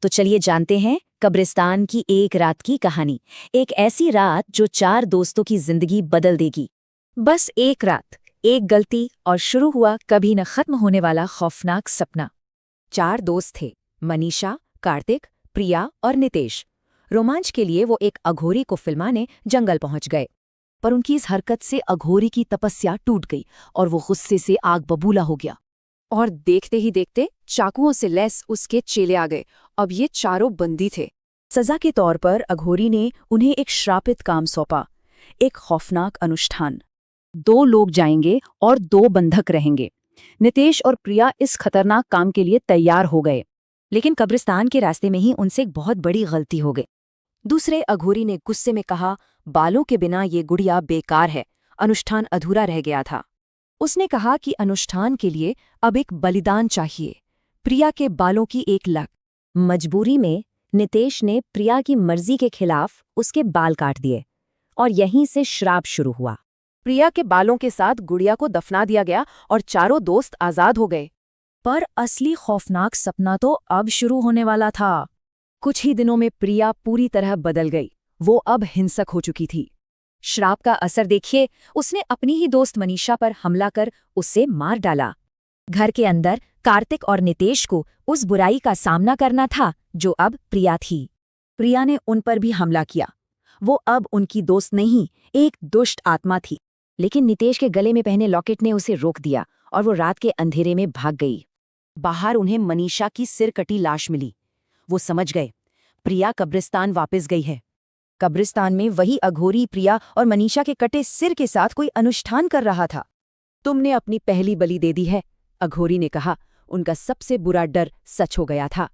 तो चलिए जानते हैं कब्रिस्तान की एक रात की कहानी। एक ऐसी रात जो 4 दोस्तों की जिंदगी बदल देगी। बस एक रात, एक गलती और शुरू हुआ कभी न खत्म होने वाला खौफनाक सपना। 4 दोस्त थे, मनीषा, कार्तिक, प्रिया और नितेश। रोमांच के लिए वो एक अघोरी को फिल्माने जंगल पहुंच गए, पर उनकी इस हरकत से अघोरी की तपस्या टूट गई और वो गुस्से से आग बबूला हो गया। और देखते ही देखते चाकुओं से लैस उसके चेले आ गए। अब ये चारों बंदी थे। सजा के तौर पर अघोरी ने उन्हें एक श्रापित काम सौंपा, एक खौफनाक अनुष्ठान। 2 लोग जाएंगे और 2 बंधक रहेंगे। नितेश और प्रिया इस खतरनाक काम के लिए तैयार हो गए, लेकिन कब्रिस्तान के रास्ते में ही उनसे एक बहुत बड़ी गलती हो गई। दूसरे अघोरी ने गुस्से में कहा, बालों के बिना ये गुड़िया बेकार है, अनुष्ठान अधूरा रह गया था। उसने कहा कि अनुष्ठान के लिए अब एक बलिदान चाहिए, प्रिया के बालों की एक लक। मजबूरी में नितेश ने प्रिया की मर्जी के खिलाफ उसके बाल काट दिए और यहीं से श्राप शुरू हुआ। प्रिया के बालों के साथ गुड़िया को दफना दिया गया और चारों दोस्त आजाद हो गए। पर असली खौफनाक सपना तो अब शुरू होने वाला था। कुछ ही दिनों में प्रिया पूरी तरह बदल गई। वो अब हिंसक हो चुकी थी। श्राप का असर देखिए, उसने अपनी ही दोस्त मनीषा पर हमला कर उसे मार डाला। घर के अंदर कार्तिक और नितेश को उस बुराई का सामना करना था जो अब प्रिया थी। प्रिया ने उन पर भी हमला किया। वो अब उनकी दोस्त नहीं, एक दुष्ट आत्मा थी। लेकिन नितेश के गले में पहने लॉकेट ने उसे रोक दिया और वो रात के अंधेरे में भाग गई। बाहर उन्हें मनीषा की सिर कटी लाश मिली। वो समझ गए, प्रिया कब्रिस्तान वापस गई है। कब्रिस्तान में वही अघोरी प्रिया और मनीषा के कटे सिर के साथ कोई अनुष्ठान कर रहा था। तुमने अपनी पहली बलि दे दी है, अघोरी ने कहा। उनका सबसे बुरा डर सच हो गया था।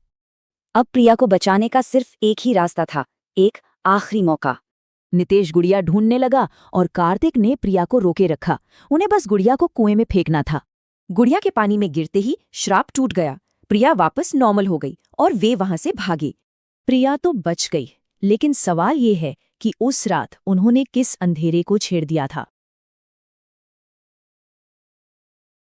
अब प्रिया को बचाने का सिर्फ एक ही रास्ता था, एक आखिरी मौका। नितेश गुड़िया ढूंढने लगा और कार्तिक ने प्रिया को रोके रखा। उन्हें बस गुड़िया को कुएं में फेंकना था। गुड़िया के पानी में गिरते ही श्राप टूट गया। प्रिया वापस नॉर्मल हो गई और वे वहां से भागे। प्रिया तो बच गई, लेकिन सवाल ये है कि उस रात उन्होंने किस अंधेरे को छेड़ दिया था।